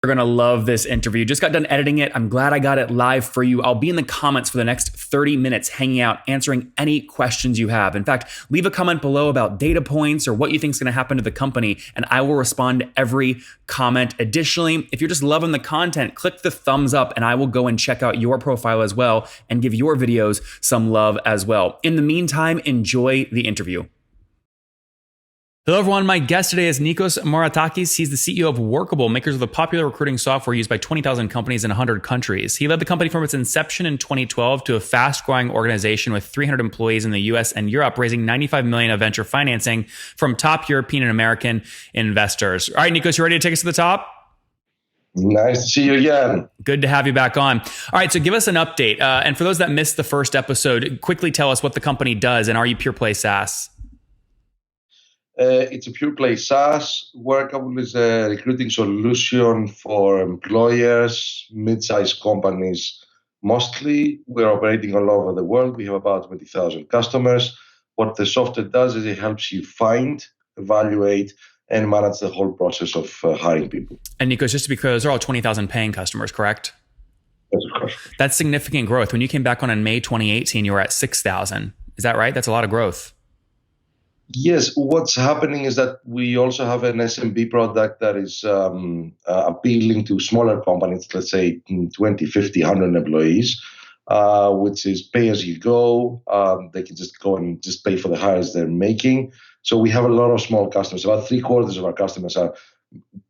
You're going to love this interview. Just got done editing it. I'm glad I got it live for you. I'll be in the comments for the next 30 minutes hanging out, answering any questions you have. In fact, leave a comment below about data points or what you think is going to happen to the company, and I will respond to every comment. Additionally, if you're just loving the content, click the thumbs up and I will go and check out your profile as well and give your videos some love as well. In the meantime, enjoy the interview. Hello everyone, my guest today is Nikos Moraitakis. He's the CEO of Workable, makers of the popular recruiting software used by 20,000 companies in 100 countries. He led the company from its inception in 2012 to a fast-growing organization with 300 employees in the US and Europe, raising $95 million of venture financing from top European and American investors. All right, Nikos, you ready to take us to the top? Nice to see you again. Good to have you back on. All right, so give us an update. And for those that missed the first episode, quickly tell us what the company does and are you pure play SaaS? It's a pure play SaaS. Workable is a recruiting solution for employers, mid-sized companies mostly. We're operating all over the world. We have about 20,000 customers. What the software does is it helps you find, evaluate, and manage the whole process of hiring people. And Niko, just to be clear, those are all 20,000 paying customers, correct? Yes, of course. That's significant growth. When you came back on in May 2018, you were at 6,000. Is that right? That's a lot of growth. Yes, what's happening is that we also have an SMB product that is appealing to smaller companies, let's say 20, 50, 100 employees, which is pay as you go. They can just go and just pay for the hires they're making. So we have a lot of small customers. About 3/4 of our customers are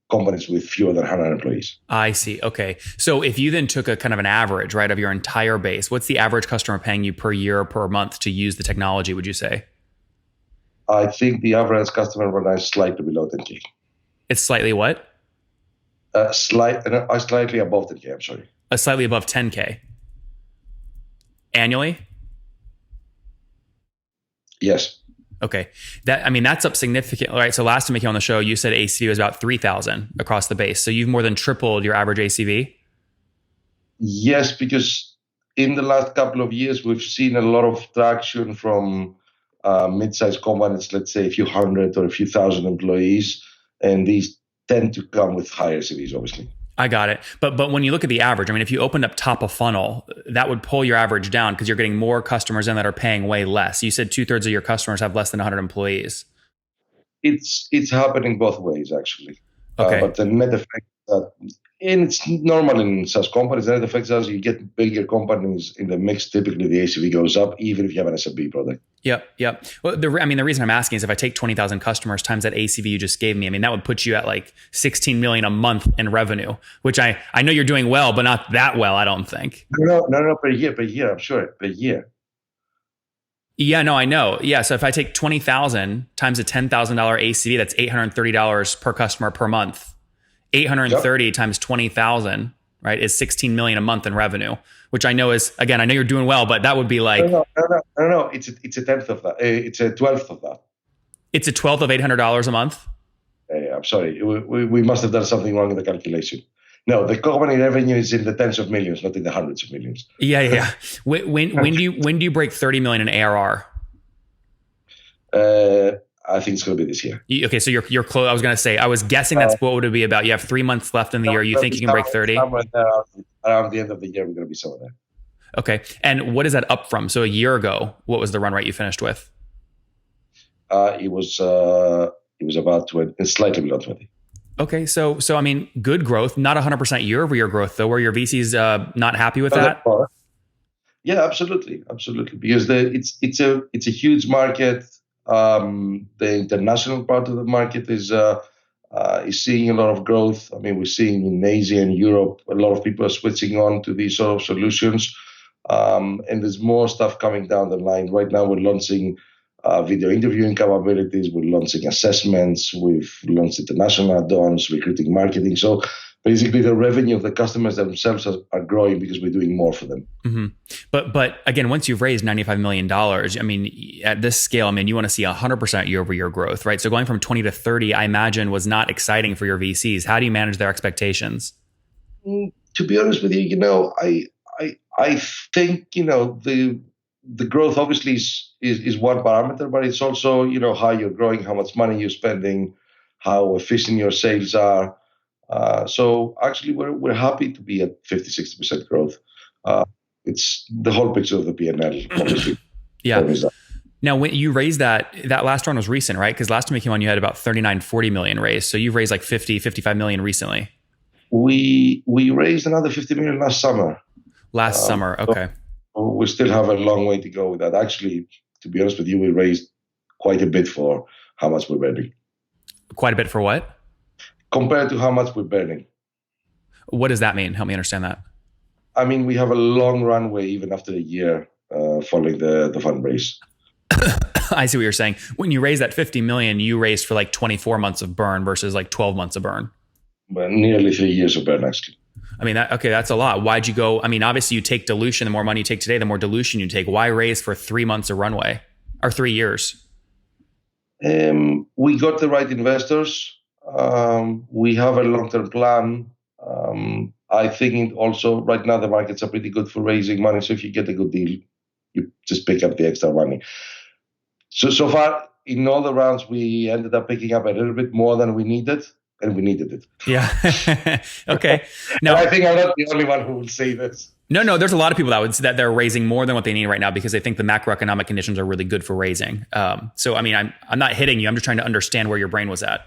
companies with fewer than 100 employees. I see. Okay. So if you then took a kind of an average, right, of your entire base, what's the average customer paying you per year or per month to use the technology, would you say? I think the average customer right now is slightly below 10K. It's slightly what? Slightly above 10K, I'm sorry. Slightly above 10K. Annually? Yes. Okay. That's up significantly. All right. So last time I came on the show, you said ACV was about 3,000 across the base. So you've more than tripled your average ACV? Yes, because in the last couple of years, we've seen a lot of traction from mid-sized companies, let's say a few hundred or a few thousand employees, and these tend to come with higher CVs, obviously. I got it. But when you look at the average, if you opened up top of funnel, that would pull your average down because you're getting more customers in that are paying way less. You said 2/3 of your customers have less than 100 employees. It's happening both ways, actually. Okay. But the net effect, and it's normal in SaaS companies, the net effect is as you get bigger companies in the mix, typically the ACV goes up, even if you have an SMB product. Yep. Well, the reason I'm asking is if I take 20,000 customers times that ACV you just gave me, that would put you at like 16 million a month in revenue, which I know you're doing well, but not that well, I don't think. No, per year, I'm sure, per year. Yeah, no, I know. Yeah, so if I take 20,000 times a $10,000 ACV, that's $830 per customer per month. 830 times 20,000, right, is 16 million a month in revenue, which I know is, again, I know you're doing well, but that would be like... No. It's a tenth of that. It's a 12th of that. It's a 12th of $800 a month? I'm sorry. We must have done something wrong in the calculation. No, the company revenue is in the tens of millions, not in the hundreds of millions. Yeah. When do you break 30 million in ARR? I think it's going to be this year. Okay, so you're close. I was going to say, I was guessing that's what would it be about. You have 3 months left in the year. You think you can break 30? Around the end of the year, we're going to be somewhere there. Okay, and what is that up from? So a year ago, what was the run rate you finished with? It was about 20, slightly below 20. Okay, so good growth, not 100% year-over-year growth though. Were your VCs not happy with that? Yeah, absolutely, because it's a huge market. The international part of the market is seeing a lot of growth. We're seeing in Asia and Europe a lot of people are switching on to these sort of solutions, and there's more stuff coming down the line. Right now, we're launching video interviewing capabilities. We're launching assessments. We've launched international add-ons, recruiting marketing. So basically, the revenue of the customers themselves are growing because we're doing more for them. Mm-hmm. But again, once you've raised $95 million, at this scale, you want to see 100% year-over-year growth, right? So going from 20 to 30, I imagine, was not exciting for your VCs. How do you manage their expectations? To be honest with you, I think the growth obviously is one parameter, but it's also how you're growing, how much money you're spending, how efficient your sales are. So actually, we're happy to be at 50-60% growth. Uh, it's the whole picture of the P&L, obviously. Yeah. Now, when you raised that last round was recent, right? Because last time you came on, you had about 39, 40 million raised. So you've raised like 50, 55 million recently. We raised another 50 million last summer. Last summer, okay. So we still have a long way to go with that. Actually, to be honest with you, we raised quite a bit for how much we're burning. Quite a bit for what? Compared to how much we're burning. What does that mean? Help me understand that. I mean, we have a long runway even after a year following the fundraise. I see what you're saying. When you raised that 50 million, you raised for like 24 months of burn versus like 12 months of burn. But nearly 3 years of burn, actually. I mean, that's a lot. Why'd you go? I mean, obviously you take dilution. The more money you take today, the more dilution you take. Why raise for 3 months of runway or 3 years? We got the right investors. We have a long-term plan. I think also right now the markets are pretty good for raising money. So if you get a good deal, you just pick up the extra money. So far, in all the rounds, we ended up picking up a little bit more than we needed, and we needed it. Yeah. Okay. Now, I think I'm not the only one who will say this. No. There's a lot of people that they're raising more than what they need right now because they think the macroeconomic conditions are really good for raising. So I mean, I'm not hitting you. I'm just trying to understand where your brain was at.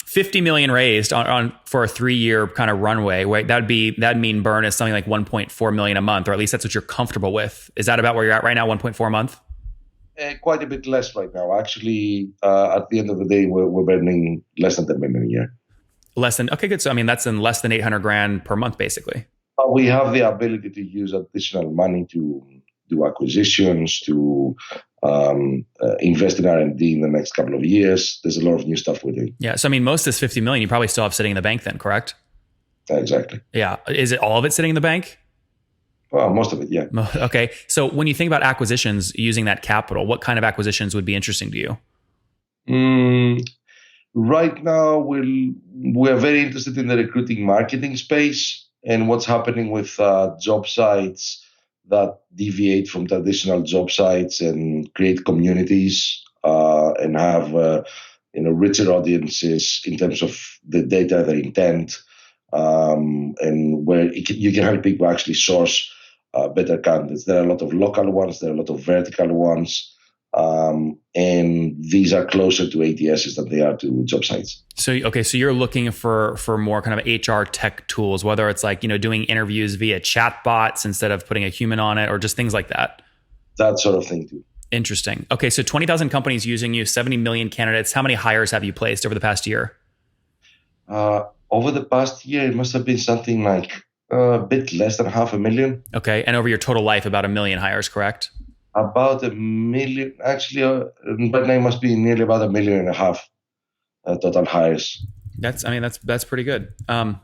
50 million raised on for a 3-year kind of runway. Right? That'd mean burn is something like 1.4 million a month, or at least that's what you're comfortable with. Is that about where you're at right now? 1.4 a month? Quite a bit less right now. Actually, at the end of the day, we're burning less than 10 million a year. Okay, good. So I mean, that's in less than 800 grand per month, basically. We have the ability to use additional money to do acquisitions, to invest in R&D in the next couple of years. There's a lot of new stuff we're doing. Yeah. So I mean, most of this 50 million you probably still have sitting in the bank then, correct? Exactly. Yeah. Is it all of it sitting in the bank? Well, most of it, yeah. Okay. So when you think about acquisitions using that capital, what kind of acquisitions would be interesting to you? Right now, we're very interested in the recruiting marketing space and what's happening with job sites that deviate from traditional job sites and create communities and have richer audiences in terms of the data, their intent, and where you can help people actually source better candidates. There are a lot of local ones, there are a lot of vertical ones. And these are closer to ATSs than they are to job sites. So you're looking for more kind of HR tech tools, whether it's like, doing interviews via chatbots instead of putting a human on it, or just things like that. That sort of thing too. Interesting. Okay. So 20,000 companies using you, 70 million candidates. How many hires have you placed over the past year? Over the past year, it must have been something like a bit less than 500,000. Okay. And over your total life, about 1 million hires, correct? About 1 million. Actually, right now it must be nearly about 1.5 million total hires. That's pretty good.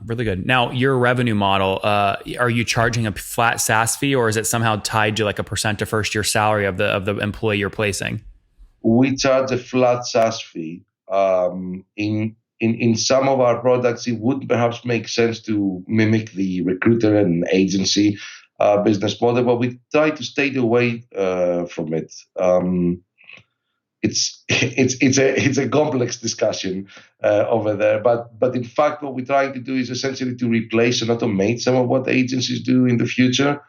Really good. Now, your revenue model, are you charging a flat SaaS fee, or is it somehow tied to like a % of first year salary of the employee you're placing? We charge a flat SaaS fee. In some of our products, it would perhaps make sense to mimic the recruiter and agency business model, but we try to stay away from it. It's a complex discussion over there, but in fact, what we're trying to do is essentially to replace and automate some of what agencies do in the future.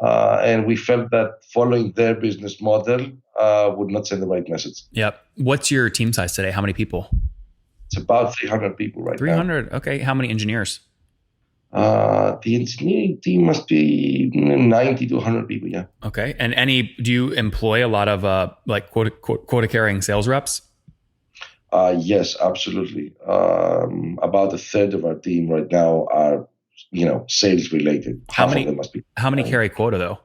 And we felt that following their business model would not send the right message. Yep. What's your team size today? How many people? It's about 300 people right 300. Now. Okay. How many engineers? The engineering team must be 90 to 100 people, yeah. Okay. And do you employ a lot of like quota carrying sales reps? Yes, absolutely. About a third of our team right now are, sales related. Half of them must be. How many carry quota though?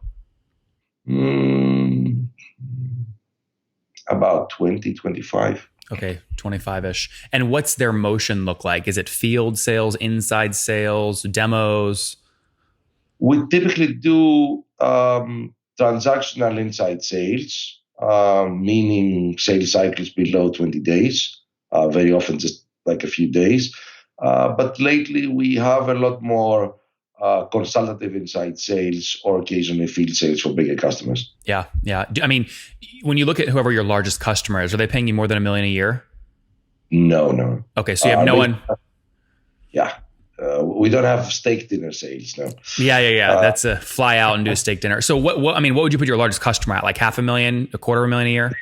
About 20, 25. Okay, 25-ish. And what's their motion look like? Is it field sales, inside sales, demos? We typically do transactional inside sales, meaning sales cycles below 20 days, very often just like a few days. But lately we have a lot more consultative inside sales or occasionally field sales for bigger customers. Yeah. I mean, when you look at whoever your largest customer is, are they paying you more than $1 million a year? No. Okay, so you have no one. Yeah. We don't have steak dinner sales now. Yeah. That's a fly out and do a steak dinner. So what? I mean, what would you put your largest customer at? Like $500,000, $250,000 a year?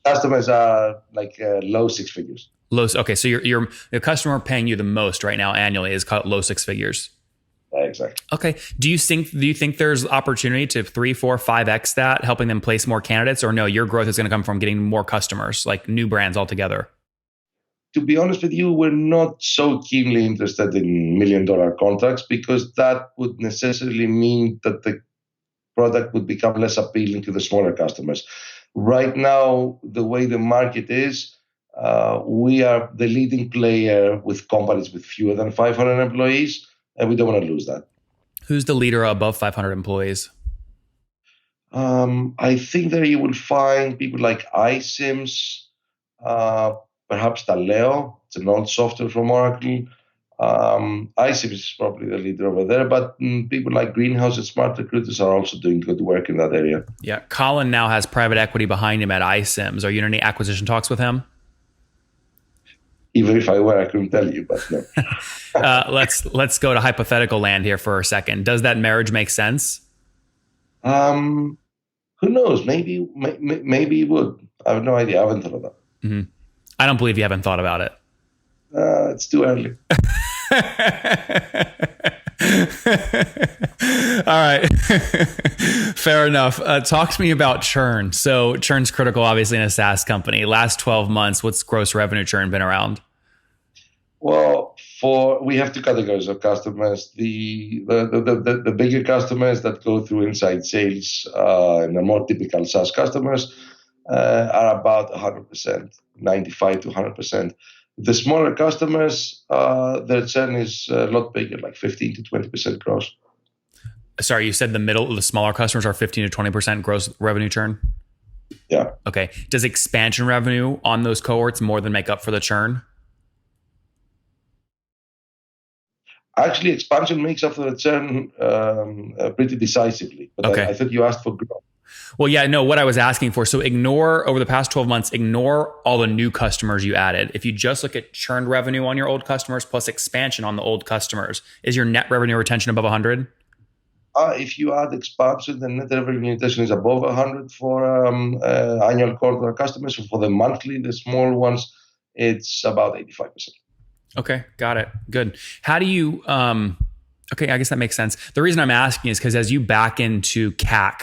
Customers are like low six figures. Low. Okay, so your the customer paying you the most right now annually is called low six figures. Exactly. Okay. Do you think there's opportunity to 3, 4, 5x that, helping them place more candidates, or no? Your growth is going to come from getting more customers, like new brands altogether. To be honest with you, we're not so keenly interested in $1 million contracts because that would necessarily mean that the product would become less appealing to the smaller customers. Right now, the way the market is, we are the leading player with companies with fewer than 500 employees, and we don't want to lose that. Who's the leader above 500 employees? I think that you will find people like iSIMS, perhaps Taleo. It's an old software from Oracle. iSIMS is probably the leader over there, but people like Greenhouse and Smart Recruiters are also doing good work in that area. Yeah, Colin now has private equity behind him at iSIMS. Are you in any acquisition talks with him? Even if I were, I couldn't tell you, but no. Let's go to hypothetical land here for a second. Does that marriage make sense? Who knows? Maybe it would. I have no idea. I haven't thought of that. Mm-hmm. I don't believe you haven't thought about it. It's too early. All right. Fair enough. Talk to me about churn. So churn's critical, obviously, in a SaaS company. Last 12 months, what's gross revenue churn been around? Well, we have two categories of customers. The bigger customers that go through inside sales and the more typical SaaS customers are about 100%, 95 to 100%. The smaller customers, their churn is a lot bigger, like 15 to 20% gross. Sorry, you said the smaller customers are 15 to 20% gross revenue churn? Yeah. Okay. Does expansion revenue on those cohorts more than make up for the churn? Actually, expansion makes up for the churn pretty decisively. But okay. I thought you asked for growth. Well, yeah, no, what I was asking for. So over the past 12 months, ignore all the new customers you added. If you just look at churned revenue on your old customers plus expansion on the old customers, is your net revenue retention above 100? If you add expansion, the net revenue retention is above 100 for annual quarter customers. So for the monthly, the small ones, it's about 85%. Okay, got it. Good. How do you, okay, I guess that makes sense. The reason I'm asking is because as you back into CAC,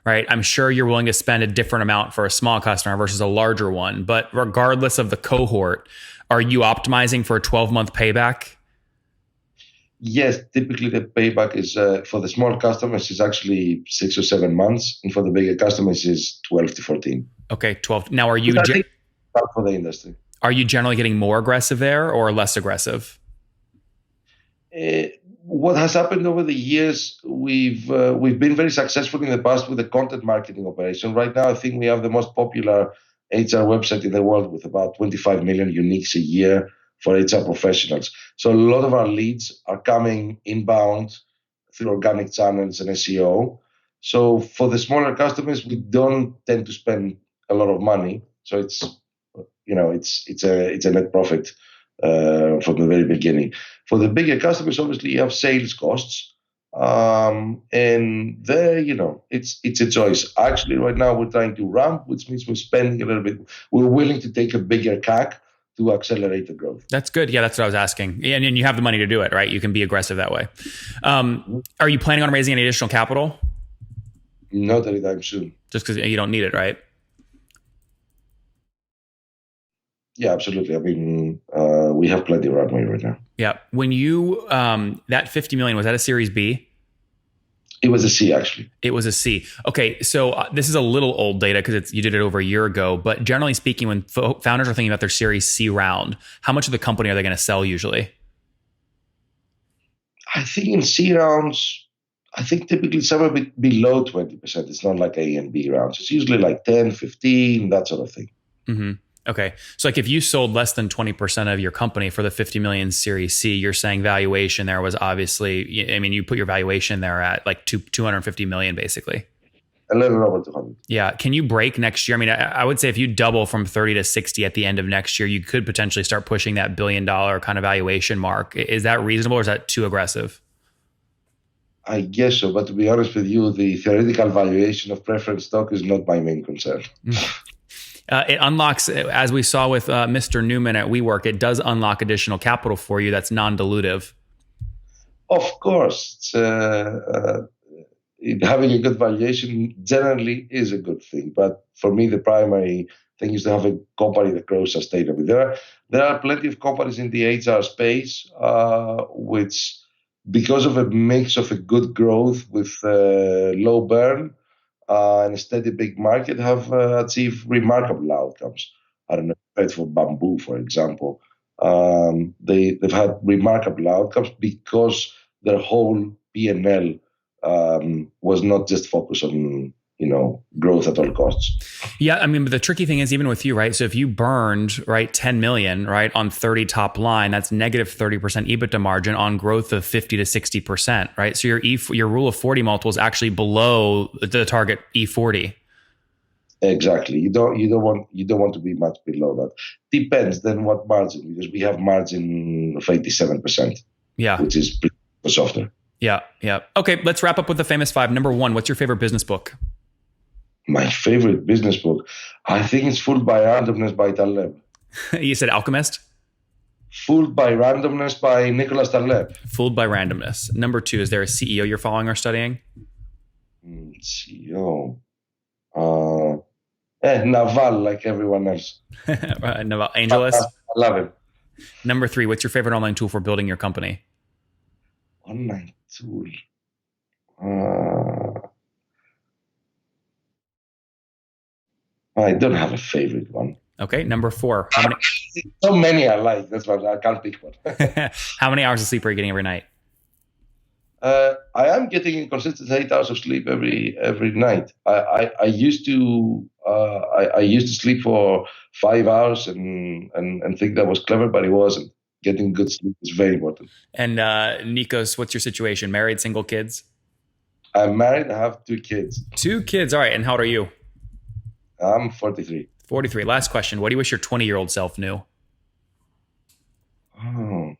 right, I'm sure you're willing to spend a different amount for a small customer versus a larger one. But regardless of the cohort, are you optimizing for a 12-month payback? Yes, typically the payback is for the small customers is actually 6 or 7 months, and for the bigger customers is 12 to 14. Okay, 12. Now, are you for the industry? Are you generally getting more aggressive there or less aggressive? What has happened over the years, we've been very successful in the past with the content marketing operation. Right now, I think we have the most popular HR website in the world with about 25 million uniques a year for HR professionals. So a lot of our leads are coming inbound through organic channels and SEO. So for the smaller customers, we don't tend to spend a lot of money. So it's a net profit from the very beginning. For the bigger customers, obviously you have sales costs, and there, it's a choice. Actually, right now we're trying to ramp, which means we're spending a little bit. We're willing to take a bigger CAC to accelerate the growth. That's good. Yeah, that's what I was asking. And you have the money to do it, right? You can be aggressive that way. Are you planning on raising any additional capital? Not anytime soon. Just because you don't need it, right? Yeah, absolutely. I mean, we have plenty of runway right now. Yeah. When you, that 50 million, was that a Series B? It was a C, actually. It was a C. Okay. So this is a little old data because you did it over a year ago. But generally speaking, when founders are thinking about their Series C round, how much of the company are they going to sell usually? I think in C rounds, typically somewhere below 20%. It's not like A and B rounds. It's usually like 10, 15, that sort of thing. Mm-hmm. Okay. So like if you sold less than 20% of your company for the 50 million Series C, you're saying valuation there was obviously, I mean, you put your valuation there at like 250 million basically. a little over 200. Yeah. Can you break next year? I mean, I would say if you double from 30 to 60 at the end of next year, you could potentially start pushing that $1 billion kind of valuation mark. Is that reasonable or is that too aggressive? I guess so, but to be honest with you, the theoretical valuation of preference stock is not my main concern. It unlocks, as we saw with Mr. Newman at WeWork, it does unlock additional capital for you that's non-dilutive. Of course, having a good valuation generally is a good thing. But for me, the primary thing is to have a company that grows sustainably. There are plenty of companies in the HR space which, because of a mix of a good growth with low burn and a steady big market, have achieved remarkable outcomes. I don't know, for Bamboo, for example. They've had remarkable outcomes because their whole P&L was not just focused on growth at all costs. Yeah, I mean, but the tricky thing is even with you, right? So if you burned, right, 10 million, right, on 30 top line, that's negative 30% EBITDA margin on growth of 50 to 60%, right? So your rule of 40 multiple is actually below the target E40. Exactly. You don't want to be much below that. Depends then what margin, because we have margin of 87%. Yeah, which is pretty softer. Yeah. Okay, let's wrap up with the famous five. Number one, what's your favorite business book? My favorite business book, I think it's Fooled by Randomness by Taleb. You said Alchemist? Fooled by Randomness by Nicholas Taleb. Fooled by Randomness. Number two, is there a CEO you're following or studying? CEO. Naval, like everyone else. Naval, Angelus? I love him. Number three, what's your favorite online tool for building your company? Online tool. I don't have a favorite one. Okay, number four. So many I like. That's why I can't pick one. How many hours of sleep are you getting every night? I am getting a consistent 8 hours of sleep every night. I used to sleep for 5 hours and think that was clever, but it wasn't. Getting good sleep is very important. And Nikos, what's your situation? Married, single, kids? I'm married. I have 2 kids. 2 kids. All right. And how old are you? I'm 43. 43. Last question. What do you wish your 20-year-old self knew? Oh,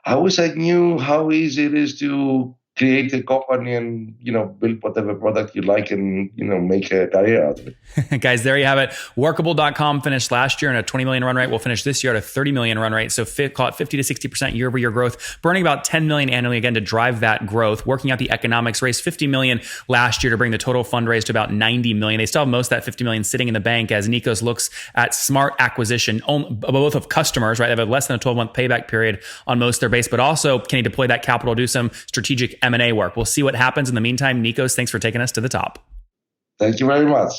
I wish I knew how easy it is to create a company and, build whatever product you like and, make a career out of it. Guys, there you have it. Workable.com finished last year in a 20 million run rate. We'll finish this year at a 30 million run rate. So call it 50 to 60% year over year growth, burning about 10 million annually again to drive that growth, working out the economics, raised 50 million last year to bring the total fundraise to about 90 million. They still have most of that 50 million sitting in the bank as Nikos looks at smart acquisition, both of customers, right? They have less than a 12-month payback period on most of their base, but also can he deploy that capital, do some strategic M&A work. We'll see what happens. In the meantime, Nikos, thanks for taking us to the top. Thank you very much.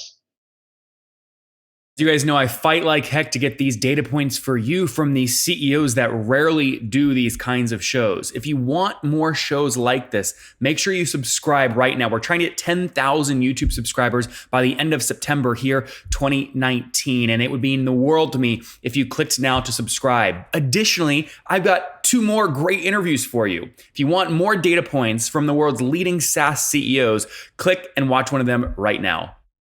You guys know I fight like heck to get these data points for you from these CEOs that rarely do these kinds of shows. If you want more shows like this, make sure you subscribe right now. We're trying to get 10,000 YouTube subscribers by the end of September here, 2019. And it would mean the world to me if you clicked now to subscribe. Additionally, I've got 2 more great interviews for you. If you want more data points from the world's leading SaaS CEOs, click and watch one of them right now.